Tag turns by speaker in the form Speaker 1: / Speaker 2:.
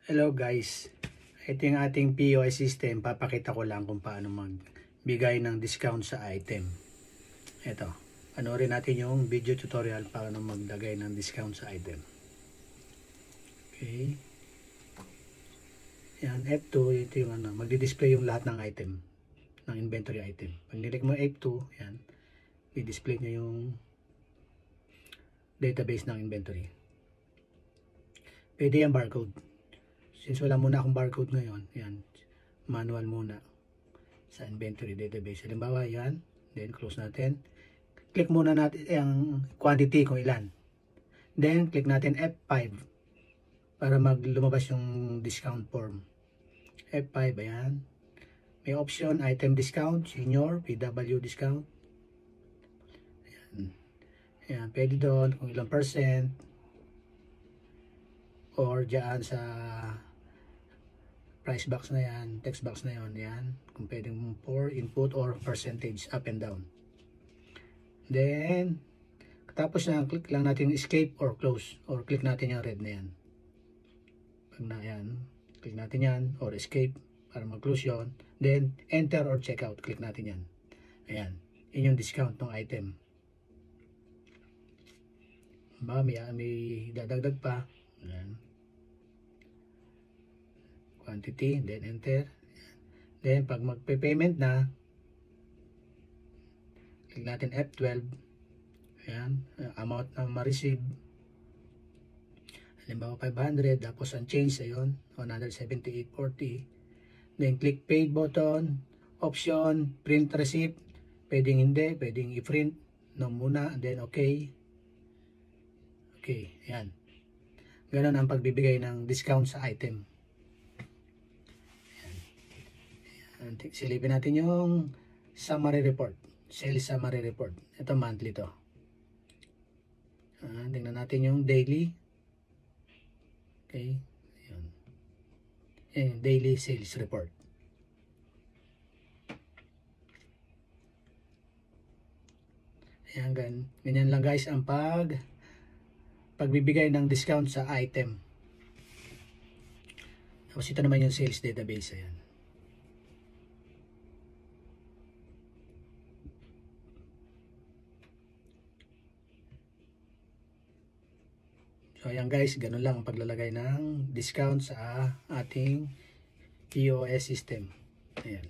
Speaker 1: Hello guys, ito yung ating POS system. Papakita ko lang kung paano magbigay ng discount sa item. Ito, panoorin natin yung video tutorial paano maglagay ng discount sa item. Okay. Yan, F2, ito yung magdi-display yung lahat ng item, ng inventory item. Pag nilik mo F2, yan, i-display niya yung database ng inventory. Pwede yung barcode. Since wala muna akong barcode ngayon, yan, manual muna sa inventory database. Halimbawa, yan, then close natin. Click muna natin yung quantity kung ilan. Then, click natin F5 para lumabas yung discount form. F5, ayan. May option, item discount, senior, PW discount. Ayan. Ayan, pwede doon kung ilang percent. Or dyan sa price box na yan, text box na yon, yan. Kung pwedeng for input or percentage up and down. Then, tapos na, click lang natin escape or close. Or click natin yung red na yan. Pag na yan, click natin yan or escape para mag-close yun. Then, enter or checkout. Click natin yan. Ayan. Yun yung discount ng item. May dadagdag pa. Ayan. Quantity, then enter. Then pag magpe-payment na, click natin F12. Ayan, amount na ma-receive. Halimbawa 500, tapos ang change ayun, 178.40. Then click paid button, option, print receipt. Pwedeng hindi, pwedeng i-print. No muna, then okay. Okay, ayan. Ganun ang pagbibigay ng discount sa item. Silipin natin yung summary report, sales summary report. Ito monthly to. Tingnan natin yung daily. Okay, yun. Yung daily sales report. Ayan, ganyan lang guys ang pagbibigay ng discount sa item. Tapos ito naman yung sales database. Ayan. So ayan guys, ganun lang ang paglalagay ng discount sa ating POS system. Ayan.